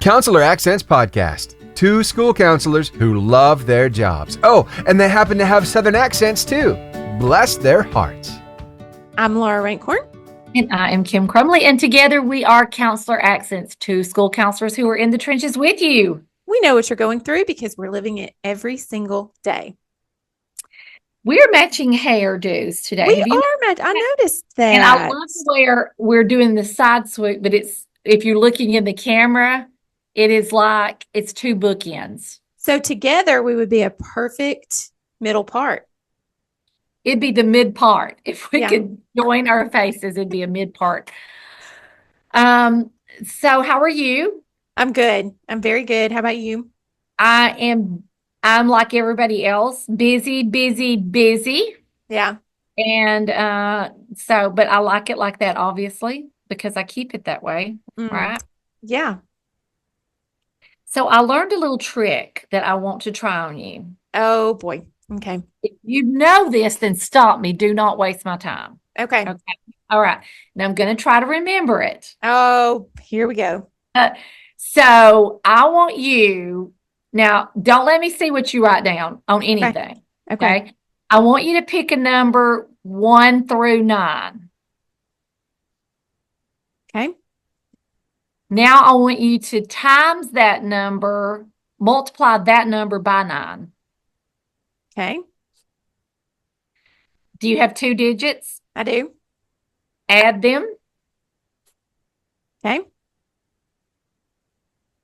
Counselor Accents Podcast. Two school counselors who love their jobs. Oh, and they happen to have Southern accents too. Bless their hearts. I'm Laura Rankhorn. And I am Kim Crumley. And together we are Counselor Accents, two school counselors who are in the trenches with you. We know what you're going through because we're living it every single day. We're matching hairdos today. We are. I noticed that. And I love where we're doing the side swoop, but if you're looking in the camera, it is like it's two bookends. So together we would be a perfect middle part. It'd be the mid part. If we could join our faces, it'd be a mid part. So how are you? I'm good. I'm very good. How about you? I'm like everybody else, busy. Yeah. And but I like it like that, obviously, because I keep it that way, right? Yeah. So I learned a little trick that I want to try on you. Oh, boy. Okay. If you know this, then stop me. Do not waste my time. Okay. All right. Now I'm going to try to remember it. Oh, here we go. So I want you, now don't let me see what you write down on anything. Okay. I want you to pick a number 1 through 9. Okay. Now I want you to times that number, multiply that number by 9. Okay. Do you have 2 digits? I do. Add them. Okay.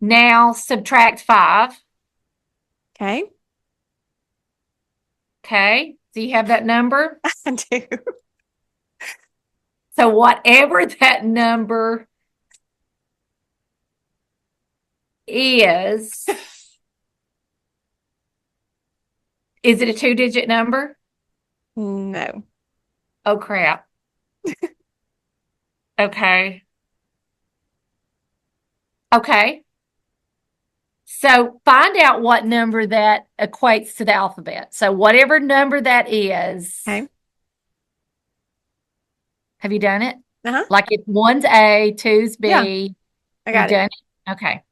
Now subtract 5. Okay. Okay. Do you have that number? I do. So whatever that number is it a 2-digit number? No. Oh, crap. Okay. So find out what number that equates to the alphabet. So whatever number that is. Okay. Have you done it? Uh-huh. Like if 1's A, 2's B. Yeah. I got it. Done it? Okay.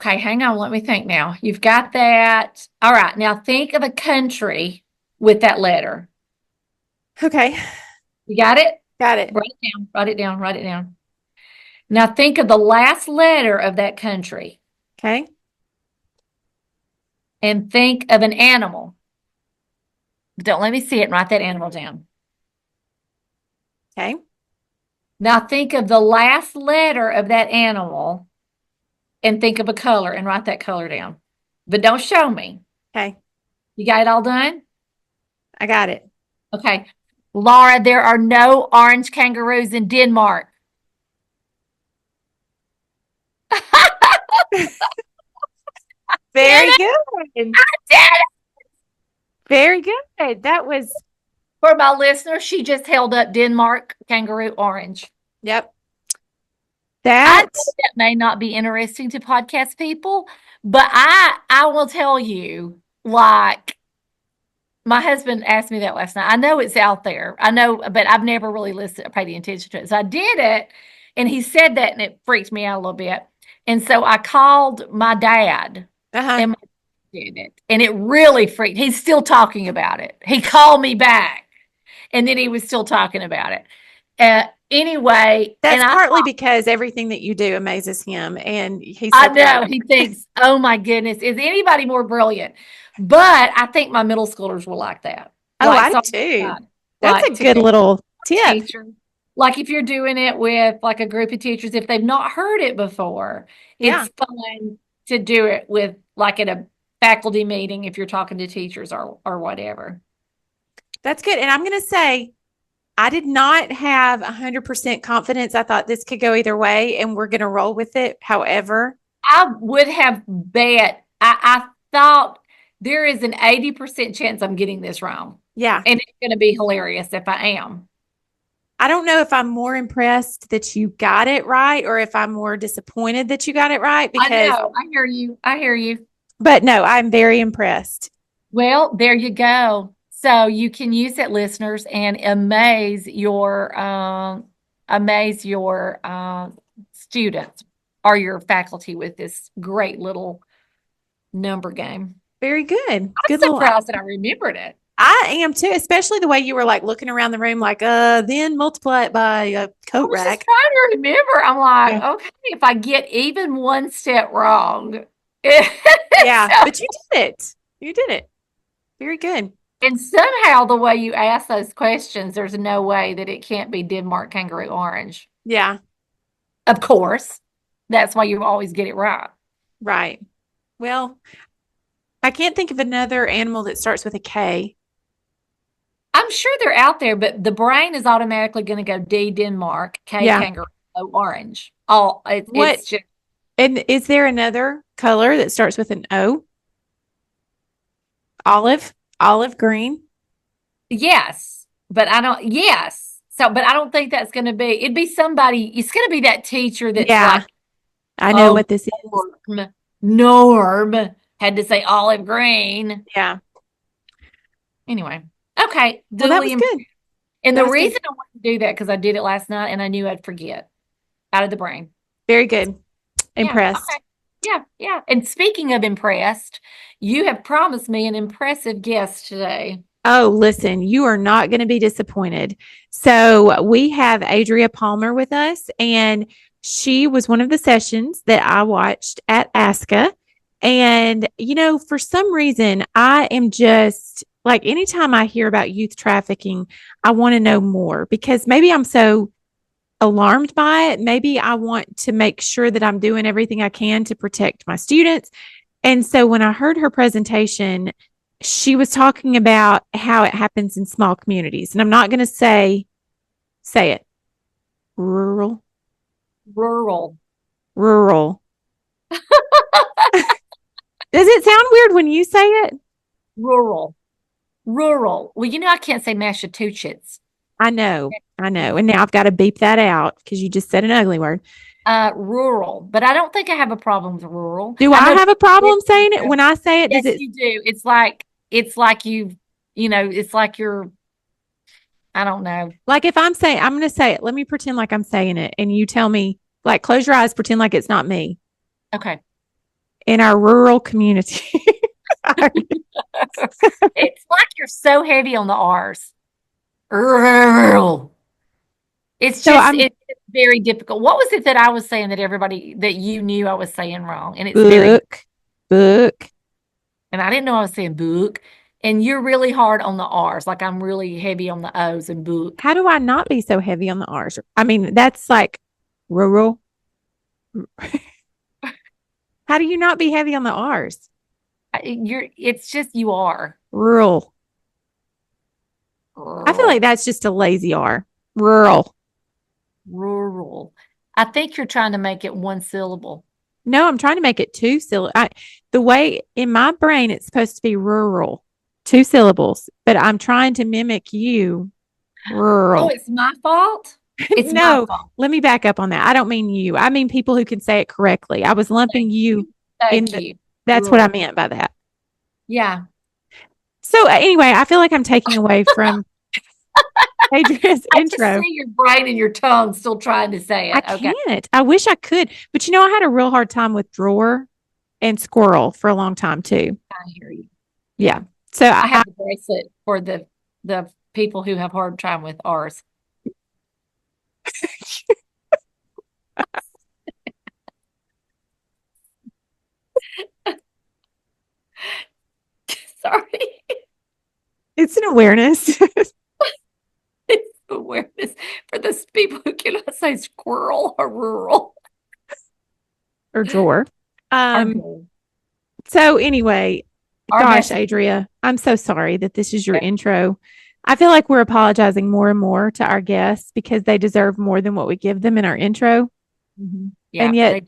Okay, hang on. Let me think now. You've got that. All right. Now think of a country with that letter. Okay. You got it? Got it. Write it down. Now think of the last letter of that country. Okay. And think of an animal. Don't let me see it and write that animal down. Okay. Now think of the last letter of that animal and think of a color and write that color down. But don't show me. Okay. You got it all done? I got it. Okay. Laura, there are no orange kangaroos in Denmark. Very good. I did it. Very good. That was. For my listener, she just held up Denmark kangaroo orange. Yep. That may not be interesting to podcast people, but I will tell you, like, my husband asked me that last night. I know it's out there. I know, but I've never really listened or paid any attention to it. So I did it, and he said that, and it freaked me out a little bit. And so I called my dad, and my dad did it, and it really freaked. He's still talking about it. He called me back, and then he was still talking about it. Anyway, that's partly because everything that you do amazes him, and he's. I know he thinks, "Oh my goodness, is anybody more brilliant?" But I think my middle schoolers will like that. Oh, I do too. That's a good little tip. Teacher. Like if you're doing it with like a group of teachers, if they've not heard it before, it's fun to do it with like at a faculty meeting if you're talking to teachers or whatever. That's good. And I'm going to say, I did not have 100% confidence. I thought this could go either way, and we're going to roll with it. However, I would have bet. I thought there is an 80% chance I'm getting this wrong. Yeah. And it's going to be hilarious if I am. I don't know if I'm more impressed that you got it right or if I'm more disappointed that you got it right. Because I know. I hear you. But no, I'm very impressed. Well, there you go. So you can use it, listeners, and amaze your students. are your faculty with this great little number game. Very good. I'm Good little. surprised that I remembered it. I am too, especially the way you were like looking around the room, like, then multiply it by a I coat was just rack. trying to remember. I'm like, Yeah. okay, if I get even one step wrong. Yeah, So- but you did it. You did it. Very good. and somehow the way you ask those questions, there's no way that it can't be Denmark kangaroo orange. Yeah, Of course. That's why you always get it right. right. Well, I can't think of another animal that starts with a K. I'm sure they're out there, but the brain is automatically going to go D, Denmark, K, Yeah. kangaroo, O, orange. What- It's just, And is there another color that starts with an O? Olive green. yes, but yes. So, but I don't think that's going to be, it'd be somebody, it's going to be that teacher that's Yeah. like, I know Oh, what this is. Norm had to say olive green. Yeah. Anyway, okay. Well, that was duly good. And That the was good. reason I wanted to do that because I did it last night and I knew I'd forget out of the brain. Very good. Yeah, Impressed. okay. Yeah. And speaking of impressed, you have promised me an impressive guest today. Oh, listen, you are not going to be disappointed. So we have Adria Palmer with us, and she was one of the sessions that I watched at ASCA. And, for some reason, I am just like, anytime I hear about youth trafficking, I want to know more because maybe I'm so alarmed by it. Maybe I want to make sure that I'm doing everything I can to protect my students. And so when I heard her presentation, she was talking about how it happens in small communities. And I'm not going to say it. Rural. Does it sound weird when you say it? Rural. Well, I can't say Massachusetts. I know. And now I've got to beep that out because you just said an ugly word. Rural, but I don't think I have a problem with rural. Do I have a problem saying it? When I say it, Yes, does it? you do. It's like it's like you're, I don't know. Like if I'm going to say it, let me pretend like I'm saying it. And you tell me, like, close your eyes, pretend like it's not me. Okay. In our rural community. It's like you're so heavy on the R's. Rural. It's it's very difficult. What was it that I was saying that you knew I was saying wrong? And it's book. And I didn't know I was saying book. And you're really hard on the R's. Like I'm really heavy on the O's and book. How do I not be so heavy on the R's? I mean, that's like rural. How do you not be heavy on the R's? It's just you are. Rural. I feel like that's just a lazy R. Rural. I think you're trying to make it one syllable. No, I'm trying to make it two syllables. The way in my brain, it's supposed to be rural, 2 syllables, but I'm trying to mimic you. Rural. Oh, it's my fault? It's no, my fault. Let me back up on that. I don't mean you. I mean people who can say it correctly. I was lumping you. Thank you. That's what I meant by that. Yeah. So anyway, I feel like I'm taking away from Adria's intro. I just see your brain and your tongue still trying to say it. I can't. I wish I could. But I had a real hard time with drawer and squirrel for a long time too. I hear you. Yeah. So I have a bracelet for the people who have hard time with R's. Sorry. It's an awareness. It's awareness for those people who cannot say squirrel or rural. Or drawer. So anyway, gosh, Adria, I'm so sorry that this is your intro. I feel like we're apologizing more and more to our guests because they deserve more than what we give them in our intro. Mm-hmm. Yeah, and yet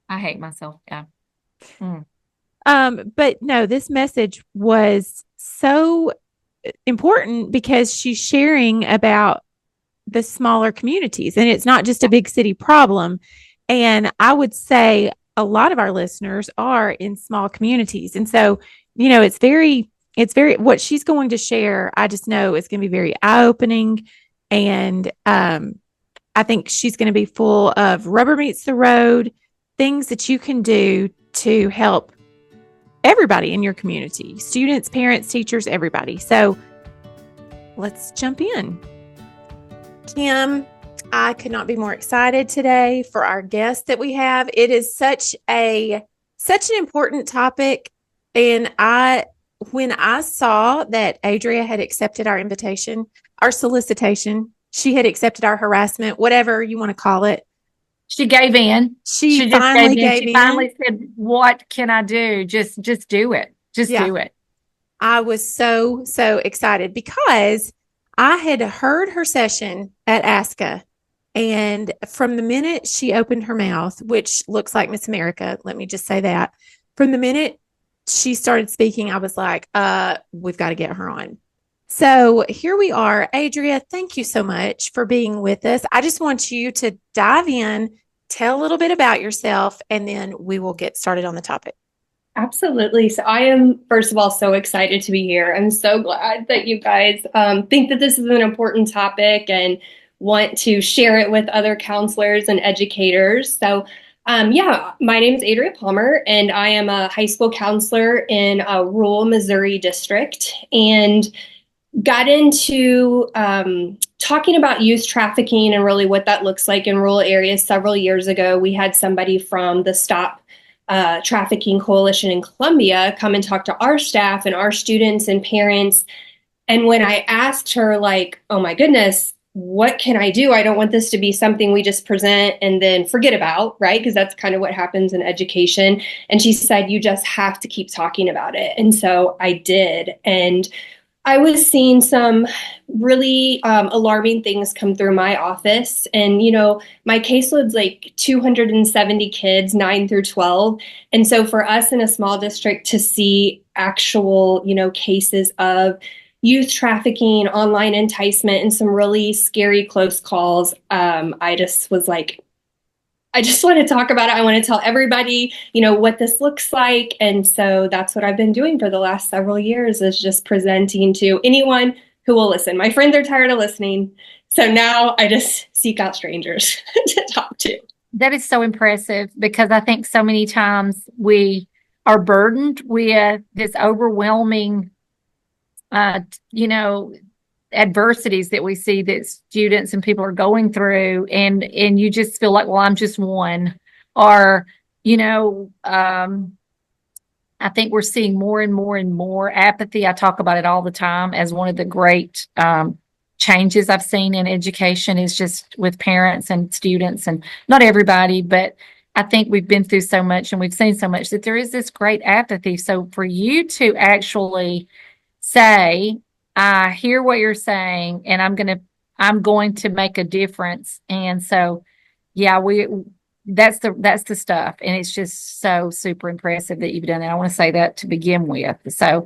I hate myself. Yeah. But no, this message was so important because she's sharing about the smaller communities and it's not just a big city problem. And I would say a lot of our listeners are in small communities. And so, it's very, what she's going to share, I just know it's going to be very eye-opening. And I think she's going to be full of rubber meets the road things that you can do to help everybody in your community, students, parents, teachers, everybody. So let's jump in. Kim, I could not be more excited today for our guest that we have. It is such an important topic. And when I saw that Adria had accepted our invitation, our solicitation, she had accepted our harassment, whatever you want to call it. She gave in. She finally gave in. She finally said, "What can I do? Just do it. Do it." I was so excited because I had heard her session at ASCA. And from the minute she opened her mouth, which looks like Miss America, let me just say that, from the minute she started speaking, I was like, we've got to get her on. So here we are. Adria, thank you so much for being with us. I just want you to dive in, tell a little bit about yourself, and then we will get started on the topic. Absolutely. So I am, first of all, so excited to be here. I'm so glad that you guys think that this is an important topic and want to share it with other counselors and educators. So my name is Adria Palmer, and I am a high school counselor in a rural Missouri district, and got into talking about youth trafficking and really what that looks like in rural areas several years ago. We had somebody from the Stop Trafficking Coalition in Columbia come and talk to our staff and our students and parents. And when I asked her, like, oh my goodness, what can I do? I don't want this to be something we just present and then forget about, right? Because that's kind of what happens in education. And she said, you just have to keep talking about it. And so I did. And I was seeing some really alarming things come through my office. And, my caseload's like 270 kids, 9 through 12. And so for us in a small district to see actual, cases of youth trafficking, online enticement, and some really scary close calls, I just was like, I just want to talk about it. I want to tell everybody, what this looks like. And so that's what I've been doing for the last several years, is just presenting to anyone who will listen. My friends are tired of listening. So now I just seek out strangers to talk to. That is so impressive, because I think so many times we are burdened with this overwhelming, adversities that we see that students and people are going through, and you just feel like, well, I'm just one. Or I think we're seeing more and more and more apathy. I talk about it all the time as one of the great changes I've seen in education, is just with parents and students, and not everybody, but I think we've been through so much and we've seen so much that there is this great apathy. So for you to actually say, I hear what you're saying, and I'm going to make a difference. And so, that's the stuff. And it's just so super impressive that you've done that. I want to say that to begin with. So,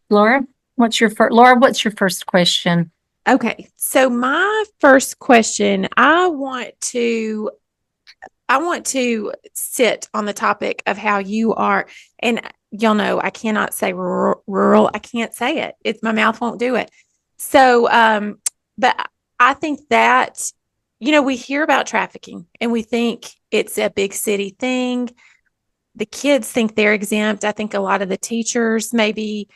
Laura, what's your first question? Okay. So my first question, I want to sit on the topic of how you are, and y'all know I cannot say rural. I can't say it. My mouth won't do it. So, but I think that, we hear about trafficking and we think it's a big city thing. The kids think they're exempt. I think a lot of the teachers maybe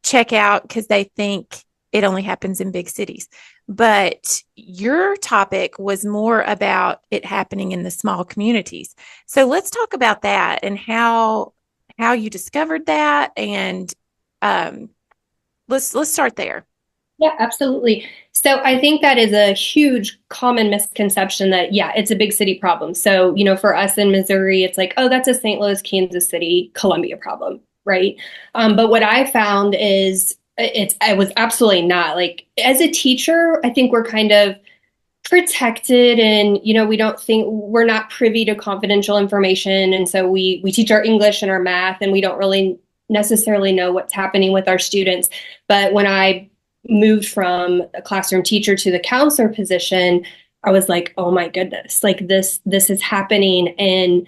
check out because they think it only happens in big cities. But your topic was more about it happening in the small communities. So let's talk about that and how you discovered that, and let's start there. Yeah, absolutely. So I think that is a huge common misconception that, it's a big city problem. So, for us in Missouri, it's like, oh, that's a St. Louis, Kansas City, Columbia problem, right? But what I found is I was absolutely not. Like, as a teacher, I think we're kind of protected, and we're not privy to confidential information, and so we teach our English and our math, and we don't really necessarily know what's happening with our students. But when I moved from a classroom teacher to the counselor position, I was like, oh my goodness, like this is happening in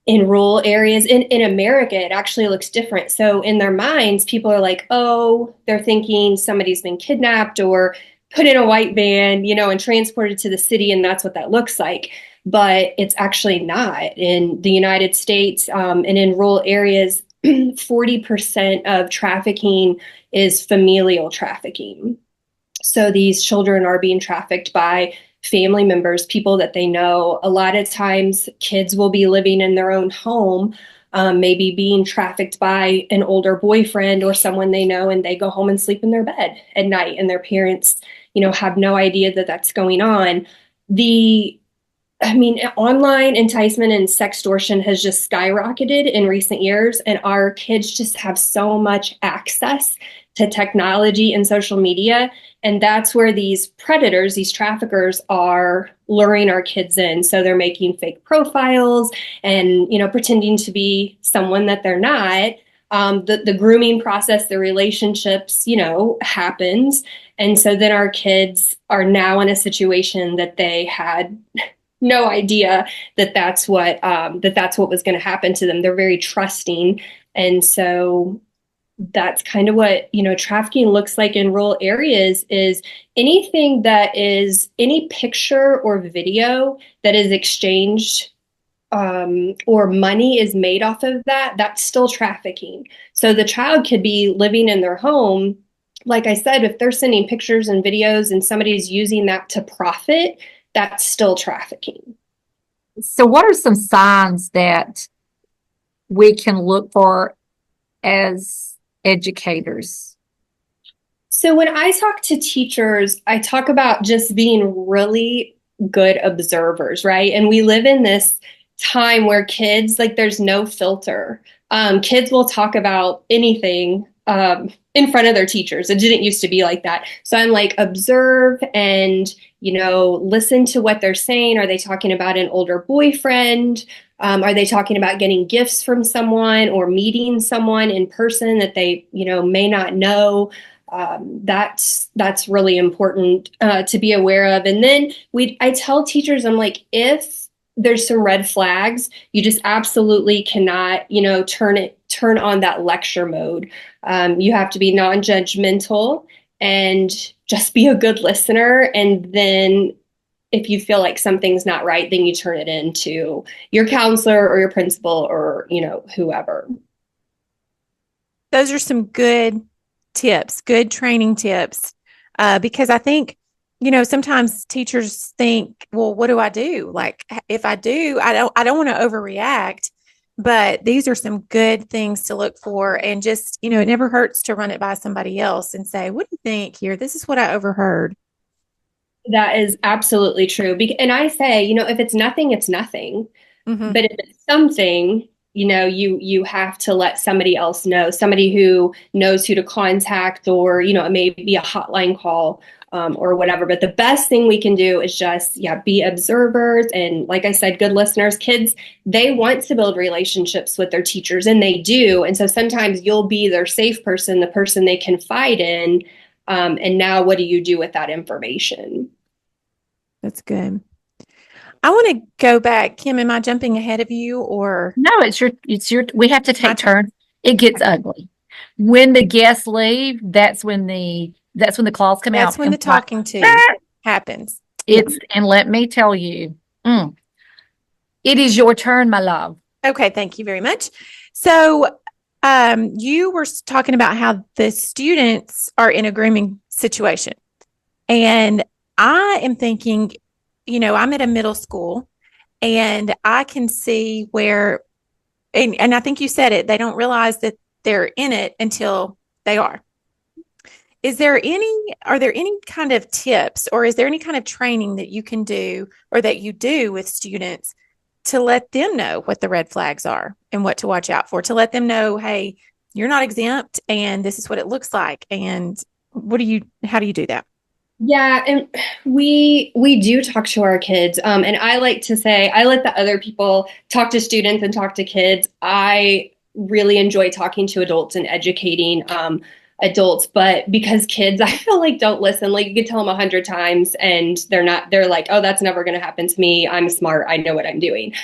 rural areas. In America, it actually looks different. So in their minds, people are like, oh, they're thinking somebody's been kidnapped or put in a white van, and transported to the city, and that's what that looks like. but it's actually not. In the United States, and in rural areas, 40% of trafficking is familial trafficking. So these children are being trafficked by family members, people that they know. A lot of times, kids will be living in their own home, maybe being trafficked by an older boyfriend or someone they know, and they go home and sleep in their bed at night, and their parents, have no idea that that's going on. Online enticement and sextortion has just skyrocketed in recent years, and our kids just have so much access to technology and social media. And that's where these predators, these traffickers, are luring our kids in. So they're making fake profiles and, pretending to be someone that they're not. The grooming process, the relationships, happens. And so then our kids are now in a situation that they had no idea that that's what was going to happen to them. They're very trusting. And so that's kind of what, trafficking looks like in rural areas, is anything that is any picture or video that is exchanged, or money is made off of that, that's still trafficking. So the child could be living in their home. Like I said, if they're sending pictures and videos and somebody's using that to profit, that's still trafficking. So what are some signs that we can look for as educators? So when I talk to teachers, I talk about just being really good observers, right? And we live in this time where kids, like, there's no filter. Kids will talk about anything in front of their teachers. It didn't used to be like that. So I'm like, observe and, listen to what they're saying. Are they talking about an older boyfriend? Are they talking about getting gifts from someone or meeting someone in person that they, may not know? That's really important to be aware of. And then I tell teachers, I'm like, if there's some red flags, you just absolutely cannot, turn on that lecture mode. You have to be non-judgmental and just be a good listener. And then if you feel like something's not right, then you turn it into your counselor or your principal or, whoever. Those are some good tips, good training tips. Because I think, sometimes teachers think, well, what do I do? Like, if I do, I don't want to overreact, but these are some good things to look for. And just, it never hurts to run it by somebody else and say, what do you think here? This is what I overheard. That is absolutely true. And I say, if it's nothing, it's nothing. Mm-hmm. But if it's something, you have to let somebody else know, somebody who knows who to contact, or, it may be a hotline call, or whatever. But the best thing we can do is just, be observers. And like I said, good listeners. Kids, they want to build relationships with their teachers, and they do. And so sometimes you'll be their safe person, the person they confide in. And now what do you do with that information? That's good. I want to go back. Kim, am I jumping ahead of you, or? No, it's your, we have to take turns. It gets ugly. When the guests leave, that's when the claws come out. That's when the talking to happens. And let me tell you, it is your turn, my love. Okay. Thank you very much. So, you were talking about how the students are in a grooming situation, and I am thinking, I'm at a middle school, and I can see where, and I think you said it, they don't realize that they're in it until they are. Are there any kind of tips, or is there any kind of training that you can do, or that you do with students, to let them know what the red flags are and what to watch out for, to let them know, hey, you're not exempt, and this is what it looks like. And how do you do that? Yeah, and we do talk to our kids. And I like to say, I let the other people talk to students and talk to kids. I really enjoy talking to adults and educating adults, but because kids, I feel like, don't listen. Like, you could tell them 100 times and they're like, oh, that's never going to happen to me. I'm smart. I know what I'm doing.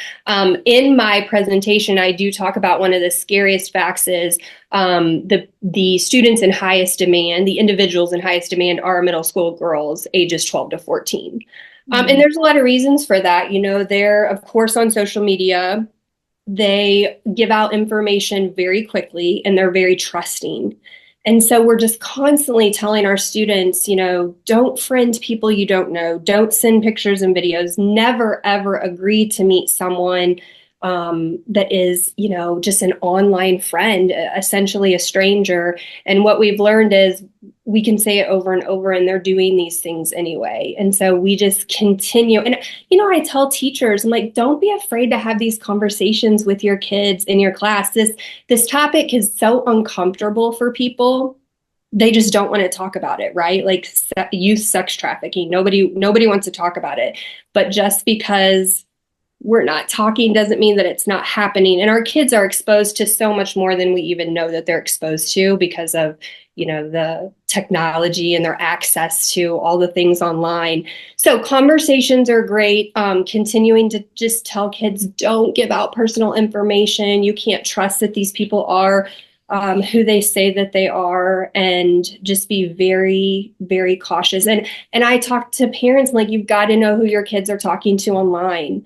In my presentation, I do talk about one of the scariest facts is the students in highest demand, the individuals in highest demand are middle school girls, ages 12 to 14. And there's a lot of reasons for that. They're, of course, on social media. They give out information very quickly and they're very trusting. And so we're just constantly telling our students, don't friend people you don't know, don't send pictures and videos, never, ever agree to meet someone that is, just an online friend, essentially a stranger. And what we've learned is we can say it over and over and they're doing these things anyway. And so we just continue. And, I tell teachers, I'm like, don't be afraid to have these conversations with your kids in your class. This topic is so uncomfortable for people. They just don't want to talk about it, right? Like youth sex trafficking. Nobody wants to talk about it. But just because we're not talking doesn't mean that it's not happening. And our kids are exposed to so much more than we even know that they're exposed to because of, the technology and their access to all the things online. So conversations are great. Continuing to just tell kids, don't give out personal information. You can't trust that these people are who they say that they are, and just be very, very cautious. And I talk to parents like, you've got to know who your kids are talking to online.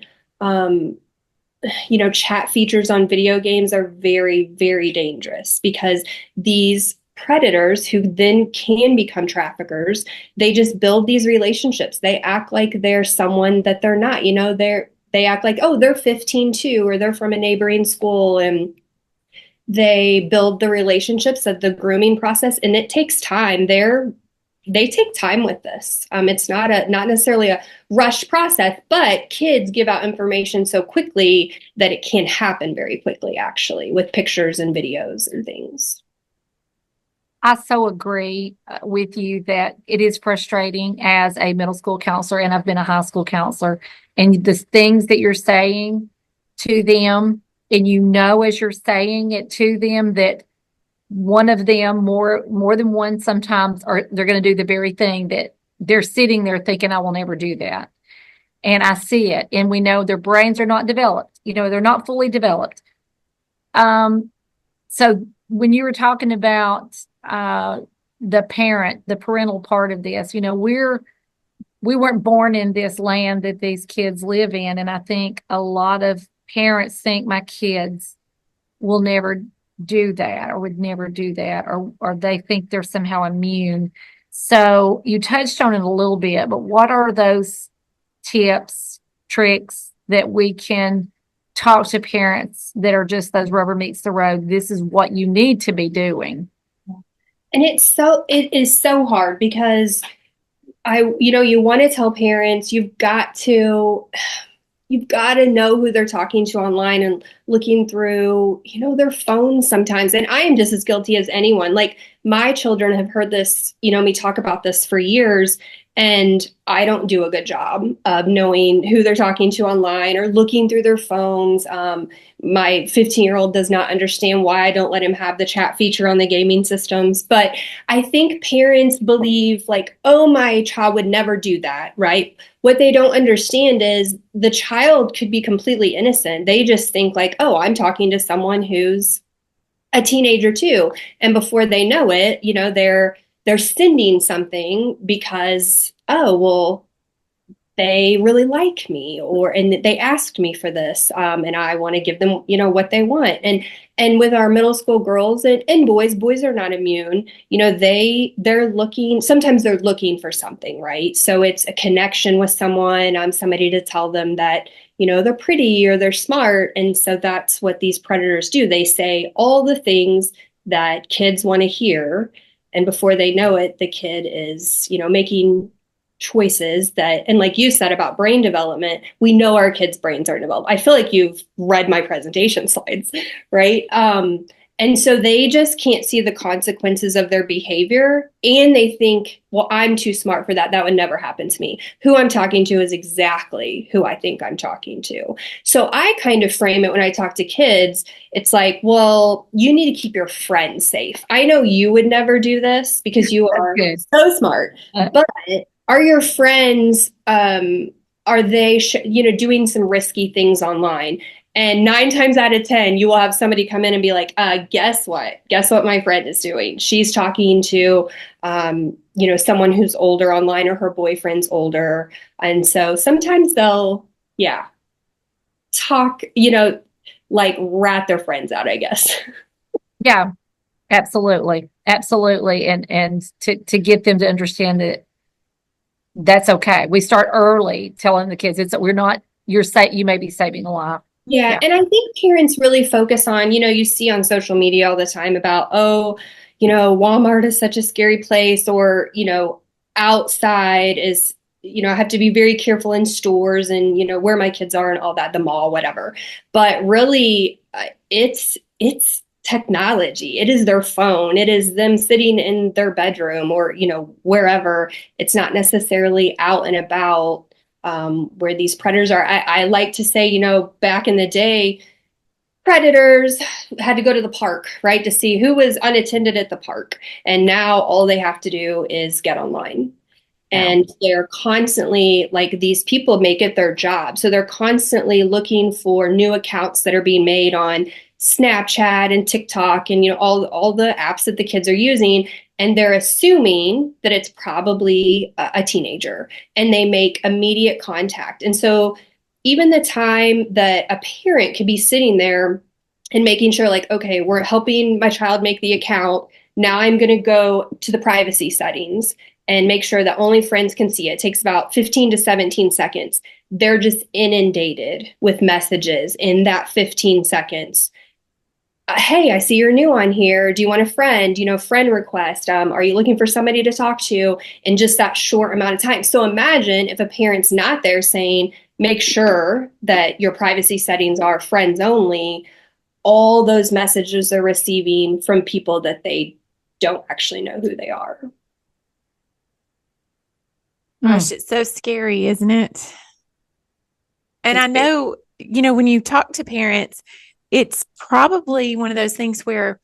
Chat features on video games are very, very dangerous because these predators who then can become traffickers, they just build these relationships. They act like they're someone that they're not. They act like, oh, they're 15 too, or they're from a neighboring school, and they build the relationships of the grooming process, and it takes time. They take time with this. It's not necessarily a rushed process, but kids give out information so quickly that it can happen very quickly, actually, with pictures and videos and things. I so agree with you that it is frustrating as a middle school counselor, and I've been a high school counselor, and the things that you're saying to them, and as you're saying it to them, that one of them, more than one sometimes, they're going to do the very thing that they're sitting there thinking, I will never do that. And I see it. And we know their brains are not developed. They're not fully developed. So when you were talking about the parental part of this, we weren't born in this land that these kids live in. And I think a lot of parents think my kids will never do that or would never do that, or they think they're somehow immune. So you touched on it a little bit, but what are those tips, tricks that we can talk to parents that are just those rubber meets the road? This is what you need to be doing. And it is so hard because you want to tell parents, you've got to know who they're talking to online and looking through, their phones sometimes. And I am just as guilty as anyone. Like, my children have heard this, me talk about this for years, and I don't do a good job of knowing who they're talking to online or looking through their phones. My 15-year-old does not understand why I don't let him have the chat feature on the gaming systems. But I think parents believe like, oh, my child would never do that, right? What they don't understand is the child could be completely innocent. They just think like, oh, I'm talking to someone who's a teenager too. And before they know it, they're sending something because, oh, well, they really like me, and they asked me for this, and I want to give them, what they want. And with our middle school girls and boys are not immune. Sometimes they're looking for something, right? So it's a connection with someone, somebody to tell them that, they're pretty or they're smart. And so that's what these predators do. They say all the things that kids want to hear. And before they know it, the kid is, making choices and like you said about brain development, we know our kids' brains are developed. I feel like you've read my presentation slides, right? And so they just can't see the consequences of their behavior. And they think, well, I'm too smart for that. That would never happen to me. Who I'm talking to is exactly who I think I'm talking to. So I kind of frame it when I talk to kids. It's like, well, you need to keep your friends safe. I know you would never do this because you are so smart, but are your friends, are they, doing some risky things online? And 9 times out of 10, you will have somebody come in and be like, guess what? Guess what my friend is doing? She's talking to, someone who's older online, or her boyfriend's older. And so sometimes they'll, talk, like rat their friends out, I guess. Yeah, absolutely. Absolutely. And to get them to understand that that's okay. We start early telling the kids you may be saving a life. Yeah. And I think parents really focus on, you see on social media all the time about, Walmart is such a scary place, or, outside is, I have to be very careful in stores and, where my kids are and all that, the mall, whatever. But really, it's technology. It is their phone. It is them sitting in their bedroom or, wherever. It's not necessarily out and about. Where these predators are. I like to say, back in the day, predators had to go to the park, right, to see who was unattended at the park. And now all they have to do is get online. And they're constantly, like, these people make it their job. So they're constantly looking for new accounts that are being made on Snapchat and TikTok and, all the apps that the kids are using. And they're assuming that it's probably a teenager, and they make immediate contact. And so even the time that a parent could be sitting there and making sure, like, okay, we're helping my child make the account. Now I'm going to go to the privacy settings and make sure that only friends can see it. It takes about 15 to 17 seconds. They're just inundated with messages in that 15 seconds. Hey, I see you're new on here. Do you want a friend? Friend request. Are you looking for somebody to talk to in just that short amount of time? So imagine if a parent's not there saying, make sure that your privacy settings are friends only. All those messages they're receiving from people that they don't actually know who they are. Gosh, it's so scary, isn't it? And I know, when you talk to parents, it's probably one of those things where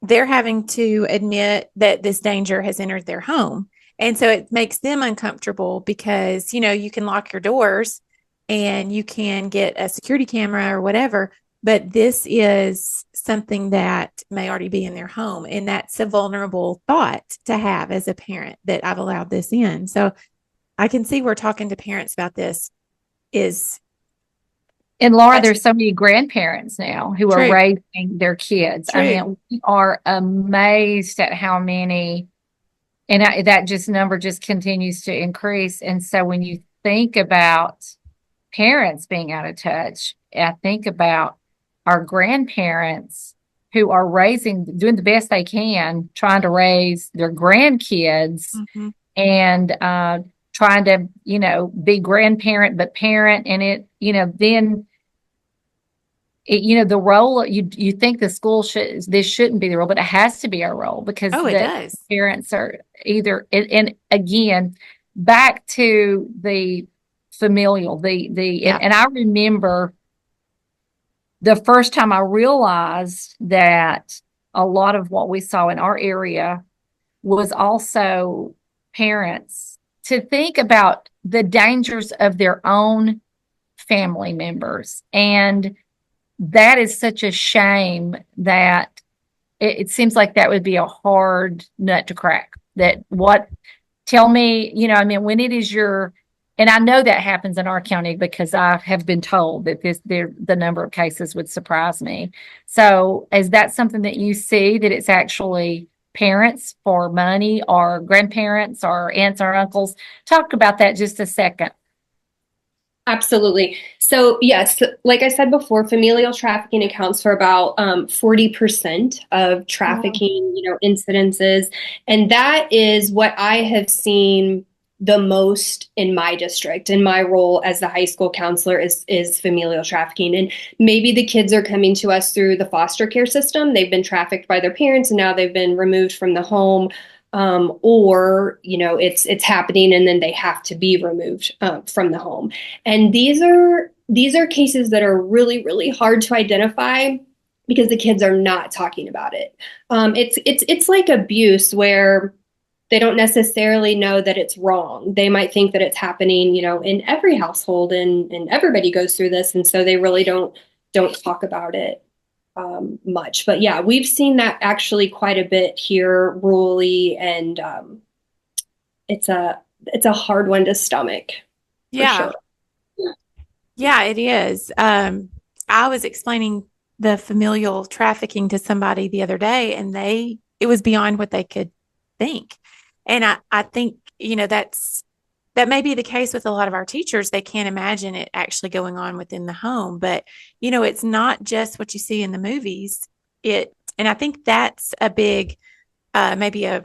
they're having to admit that this danger has entered their home. And so it makes them uncomfortable because, you can lock your doors and you can get a security camera or whatever, but this is something that may already be in their home. And that's a vulnerable thought to have as a parent, that I've allowed this in. So I can see where talking to parents about this is. And Laura, there's so many grandparents now who True. are raising their kids. True. I mean, we are amazed at how many, and that number just continues to increase. And so when you think about parents being out of touch, I think about our grandparents who are doing the best they can, trying to raise their grandkids, and trying to, be grandparent, but parent. And then the role, you think the school this shouldn't be the role, but it has to be our role, because it does. Parents are either, and again, back to the familial, and I remember the first time I realized that a lot of what we saw in our area was also parents to think about the dangers of their own family members. And that is such a shame that it seems like that would be a hard nut to crack. Tell me, when it is and I know that happens in our county because I have been told that the number of cases would surprise me. So is that something that you see, that it's actually parents for money, or grandparents, or aunts or uncles? Talk about that just a second. Absolutely. So yes, like I said before, familial trafficking accounts for about 40% of trafficking, incidences. And that is what I have seen the most in my district. In my role as the high school counselor is familial trafficking. And maybe the kids are coming to us through the foster care system. They've been trafficked by their parents and now they've been removed from the home. Or it's happening and then they have to be removed from the home. And these are cases that are really, really hard to identify because the kids are not talking about it. It's like abuse, where they don't necessarily know that it's wrong. They might think that it's happening, in every household, and everybody goes through this. And so they really don't don't talk about it much. But yeah, we've seen that actually quite a bit here rurally, and it's a hard one to stomach for Yeah. sure. Yeah, it is. I was explaining the familial trafficking to somebody the other day, and it was beyond what they could think. And I think, that may be the case with a lot of our teachers. They can't imagine it actually going on within the home, but it's not just what you see in the movies. And I think that's a big, maybe a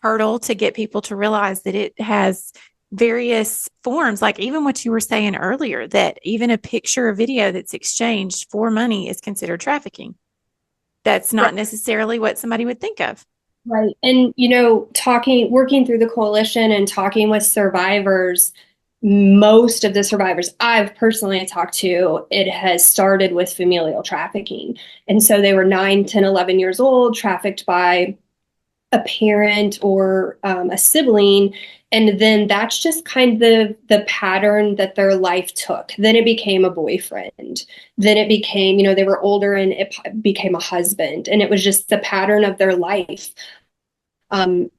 hurdle to get people to realize that it has various forms, like even what you were saying earlier, that even a picture or video that's exchanged for money is considered trafficking. That's not necessarily what somebody would think of. Right. And, working through the coalition and talking with survivors, most of the survivors I've personally talked to, it has started with familial trafficking. And so they were 9, 10, 11 years old, trafficked by a parent or a sibling. And then that's just kind of the pattern that their life took. Then it became a boyfriend. Then it became, they were older and it became a husband. And it was just the pattern of their life. And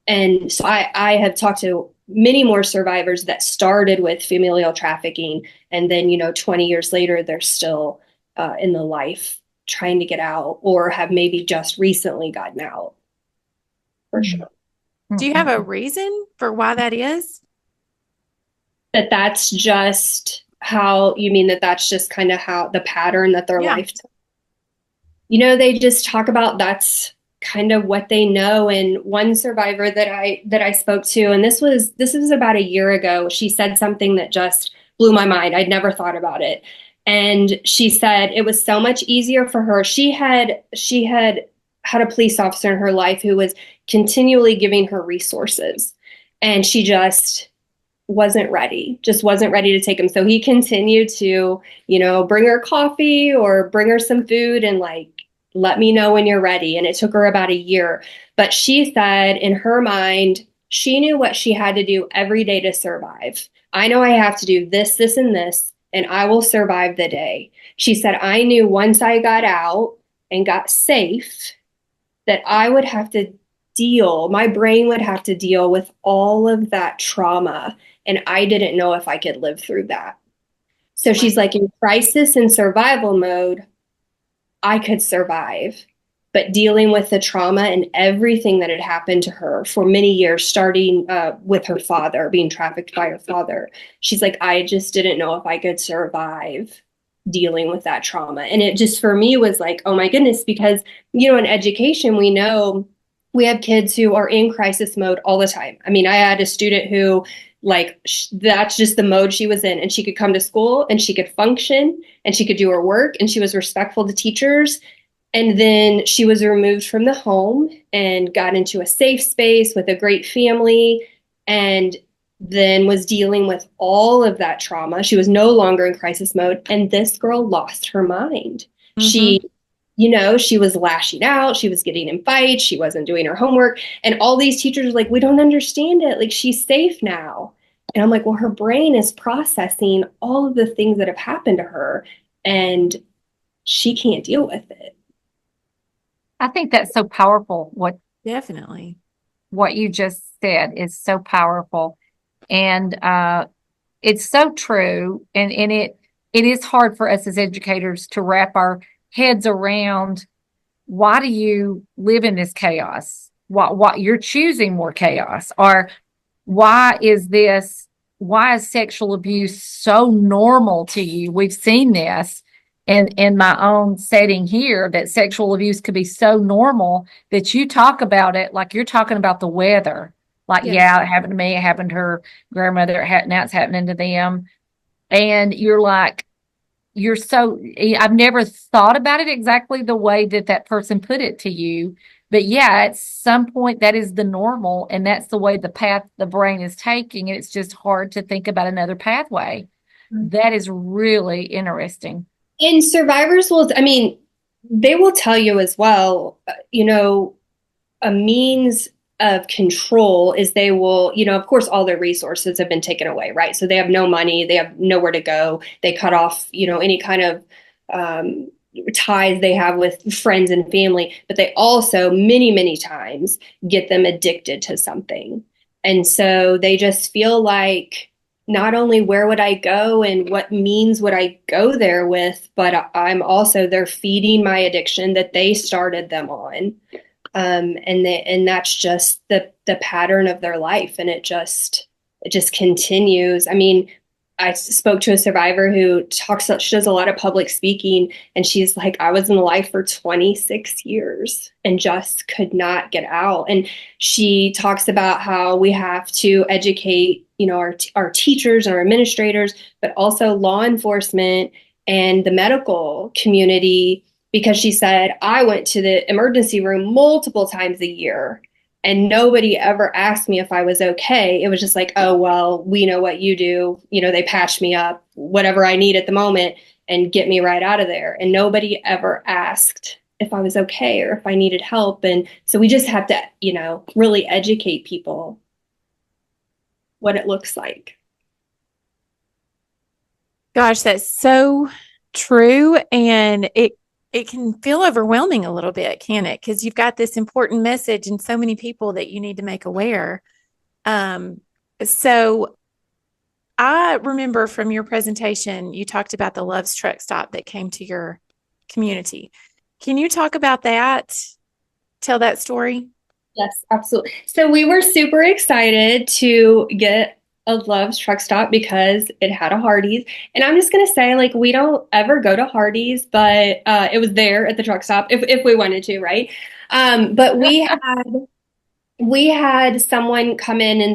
so I have talked to many more survivors that started with familial trafficking. And then, 20 years later, they're still in the life trying to get out, or have maybe just recently gotten out. For sure. Do you have a reason for why that is? That's just how you mean that's just kind of how the pattern that their life took? They just talk about that's kind of what they know. And one survivor that I spoke to, and this was about a year ago, she said something that just blew my mind. I'd never thought about it. And she said it was so much easier for her. She had a police officer in her life who was continually giving her resources, and she just wasn't ready to take him. So he continued to, bring her coffee or bring her some food and let me know when you're ready. And it took her about a year. But she said in her mind, she knew what she had to do every day to survive. I know I have to do this, this, and this, and I will survive the day. She said, I knew once I got out and got safe that I would have to my brain would have to deal with all of that trauma. And I didn't know if I could live through that. So she's like, in crisis and survival mode, I could survive. But dealing with the trauma and everything that had happened to her for many years, starting with her father, being trafficked by her father, she's like, I just didn't know if I could survive dealing with that trauma. And it just, for me, was like, oh my goodness, because, in education, we know we have kids who are in crisis mode all the time. I mean, I had a student who, that's just the mode she was in, and she could come to school and she could function and she could do her work and she was respectful to teachers. And then she was removed from the home and got into a safe space with a great family, and then was dealing with all of that trauma. She was no longer in crisis mode. And this girl lost her mind. Mm-hmm. She was lashing out. She was getting in fights. She wasn't doing her homework. And all these teachers are like, we don't understand it. She's safe now. And I'm like, well, her brain is processing all of the things that have happened to her, and she can't deal with it. I think that's so powerful. Definitely. What you just said is so powerful. And it's so true. And it is hard for us as educators to wrap our heads around, why do you live in this chaos? What you're choosing more chaos, or why is sexual abuse so normal to you? We've seen this in my own setting here, that sexual abuse could be so normal that you talk about it like you're talking about the weather. Yeah, it happened to me, it happened to her grandmother, now it's happening to them. And you're like, I've never thought about it exactly the way that person put it to you. But yeah, at some point that is the normal, and that's the way the path the brain is taking. And it's just hard to think about another pathway. Mm-hmm. That is really interesting. And survivors they will tell you as well, a means of control is they will, of course, all their resources have been taken away, right? So they have no money, they have nowhere to go. They cut off, any kind of ties they have with friends and family, but they also many times get them addicted to something. And so they just feel like, not only where would I go and what means would I go there with, but I'm also, they're feeding my addiction that they started them on. And that's just the pattern of their life. And it just continues. I mean, I spoke to a survivor who she does a lot of public speaking, and she's like, I was in life for 26 years and just could not get out. And she talks about how we have to educate, our teachers and our administrators, but also law enforcement and the medical community, because she said, I went to the emergency room multiple times a year and nobody ever asked me if I was okay. It was just like, oh, well, we know what you do. They patch me up, whatever I need at the moment, and get me right out of there. And nobody ever asked if I was okay or if I needed help. And so we just have to, really educate people what it looks like. Gosh, that's so true. And it can feel overwhelming a little bit, can it? Because you've got this important message and so many people that you need to make aware. So I remember from your presentation, you talked about the Love's Truck Stop that came to your community. Can you talk about that? Tell that story. Yes, absolutely. So we were super excited to get a Love's Truck Stop because it had a Hardee's. And I'm just going to say, like, we don't ever go to Hardee's, but it was there at the truck stop if we wanted to, right? But we had someone come in, and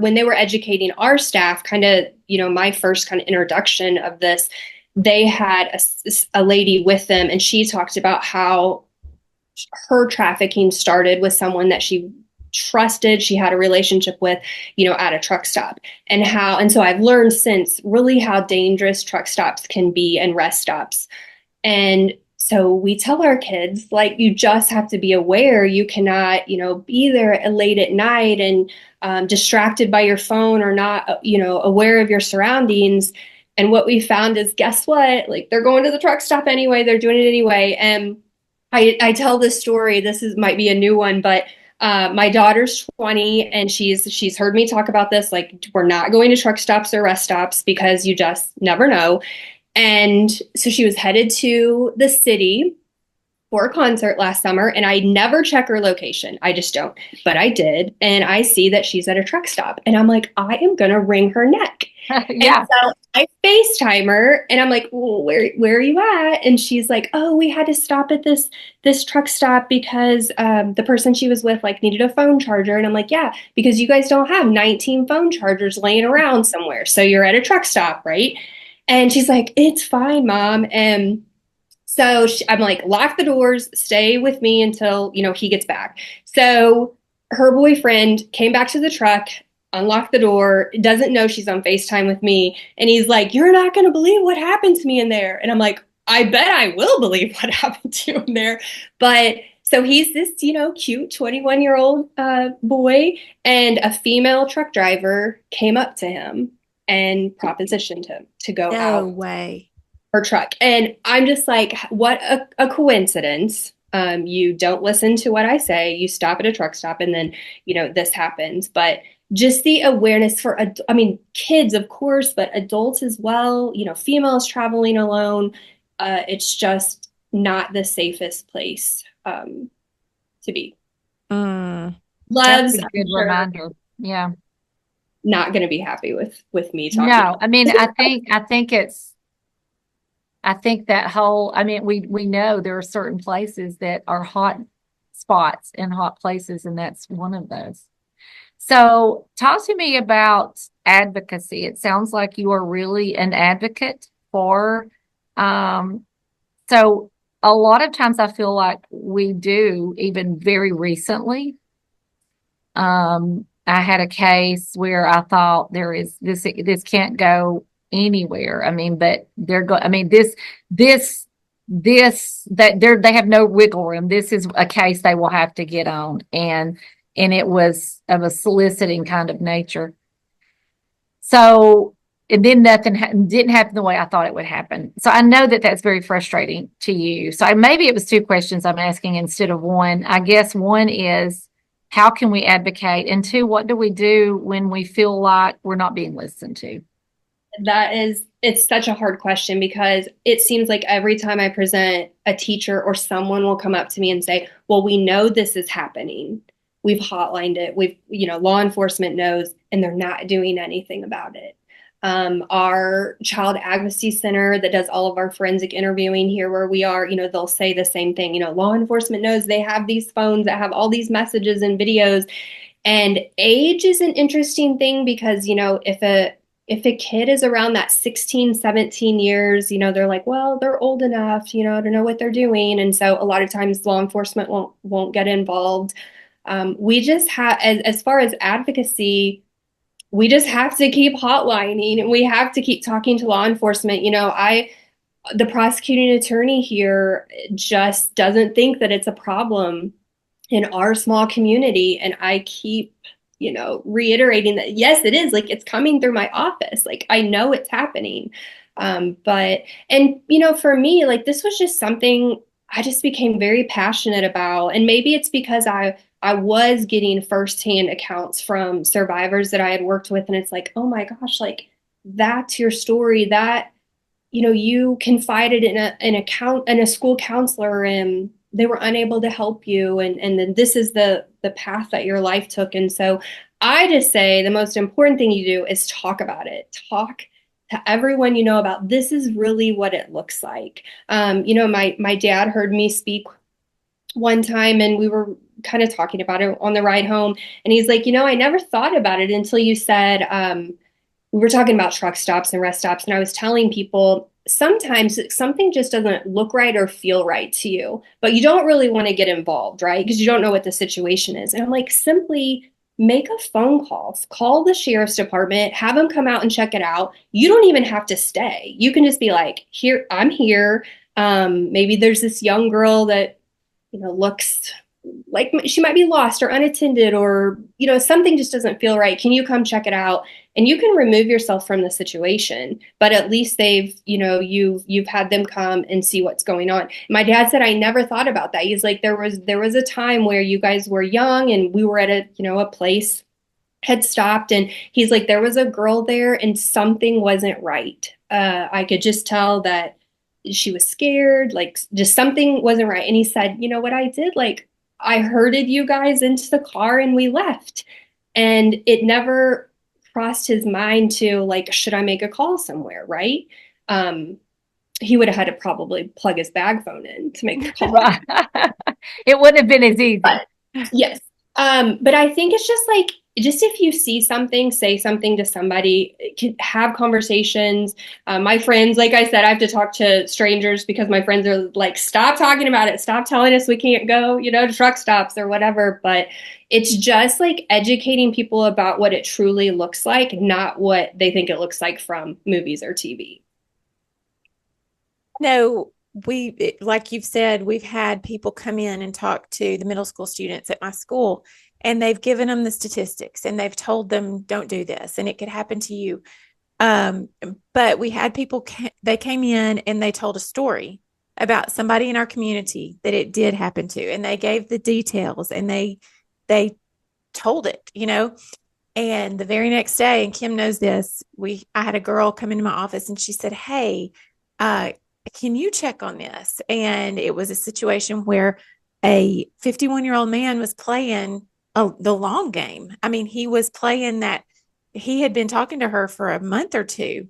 when they were educating our staff, kind of, my first kind of introduction of this, they had a lady with them, and she talked about how her trafficking started with someone that she trusted, she had a relationship with, at a truck stop, and so I've learned since really how dangerous truck stops can be and rest stops. And so we tell our kids, like, you just have to be aware. You cannot, be there late at night and distracted by your phone or not, aware of your surroundings. And what we found is, guess what? Like, they're going to the truck stop anyway. They're doing it anyway. And I tell this story. Might be a new one, but my daughter's 20, and she's heard me talk about this. Like, we're not going to truck stops or rest stops because you just never know. And so she was headed to the city for a concert last summer, and I never check her location. I just don't. But I did, and I see that she's at a truck stop, and I'm like, I am gonna wring her neck. Yeah. And so I FaceTime her, and I'm like, well, where are you at? And she's like, oh, we had to stop at this truck stop because the person she was with needed a phone charger. And I'm like, yeah, because you guys don't have 19 phone chargers laying around somewhere, so you're at a truck stop, right? And she's like, it's fine, Mom. And so I'm like, lock the doors, stay with me until, he gets back. So her boyfriend came back to the truck, unlocked the door, doesn't know she's on FaceTime with me. And he's like, you're not going to believe what happened to me in there. And I'm like, I bet I will believe what happened to you in there. But so he's this, cute 21-year-old boy, and a female truck driver came up to him and propositioned him to go out. No way. Her truck. And I'm just like, what a coincidence. You don't listen to what I say. You stop at a truck stop, and then, this happens. But just the awareness for, kids, of course, but adults as well, females traveling alone. It's just not the safest place to be. That's Love's a good reminder. Yeah. Not going to be happy with me talking. No, I think that whole, we know there are certain places that are hot spots and hot places, and that's one of those. So talk to me about advocacy. It sounds like you are really an advocate for, so a lot of times I feel like we do, even very recently. I had a case where I thought this can't go anywhere. But they have no wiggle room. This is a case they will have to get on. And it was of a soliciting kind of nature. So and then nothing didn't happen the way I thought it would happen. So I know that that's very frustrating to you. So maybe it was two questions I'm asking instead of one. I guess one is, how can we advocate? And two, what do we do when we feel like we're not being listened to? It's such a hard question because it seems like every time I present, a teacher or someone will come up to me and say, well, we know this is happening. We've hotlined it. Law enforcement knows, and they're not doing anything about it. Our child advocacy center that does all of our forensic interviewing here where we are, they'll say the same thing. Law enforcement knows, they have these phones that have all these messages and videos. And age is an interesting thing because, if a kid is around that 16, 17 years, they're like, well, they're old enough, to know what they're doing. And so a lot of times law enforcement won't get involved. We just have, as far as advocacy, we just have to keep hotlining and we have to keep talking to law enforcement. The prosecuting attorney here just doesn't think that it's a problem in our small community. And I keep, reiterating that, yes, it is. Like, it's coming through my office. Like, I know it's happening. For me, like, this was just something I just became very passionate about. And maybe it's because I was getting firsthand accounts from survivors that I had worked with. And it's like, oh my gosh, like, that's your story, that, you confided in a school counselor and they were unable to help you. And then this is the path that your life took. And so I just say the most important thing you do is talk about it. Talk to everyone you know about, this is really what it looks like. My dad heard me speak one time and we were kind of talking about it on the ride home. And he's like, I never thought about it until you said, we were talking about truck stops and rest stops. And I was telling people, sometimes something just doesn't look right or feel right to you, but you don't really want to get involved, right? Because you don't know what the situation is. And I'm like, simply make a phone call the sheriff's department, have them come out and check it out. You don't even have to stay. You can just be like, here, I'm here. Maybe there's this young girl that, looks like she might be lost or unattended or, something just doesn't feel right. Can you come check it out? And you can remove yourself from the situation, but at least you've had them come and see what's going on. My dad said, I never thought about that. He's like, there was a time where you guys were young and we were at a place, had stopped, and he's like, there was a girl there and something wasn't right. I could just tell that she was scared, like just something wasn't right. And he said, you know what I did? Like, I herded you guys into the car and we left. And it never crossed his mind to, like, should I make a call somewhere, right? He would have had to probably plug his bag phone in to make the call. Right. It wouldn't have been as easy. But, yes. But I think it's just like, if you see something, say something to somebody, have conversations. My friends, like I said, I have to talk to strangers because my friends are like, stop talking about it. Stop telling us we can't go, to truck stops or whatever. But it's just like educating people about what it truly looks like, not what they think it looks like from movies or TV. No, like you've said, we've had people come in and talk to the middle school students at my school, and they've given them the statistics and they've told them, don't do this and it could happen to you. But we had people, they came in and they told a story about somebody in our community that it did happen to, and they gave the details and they told it, and the very next day, and Kim knows this, I had a girl come into my office and she said, hey, can you check on this? And it was a situation where a 51-year-old man was playing the long game. I mean, he was playing that. He had been talking to her for a month or two.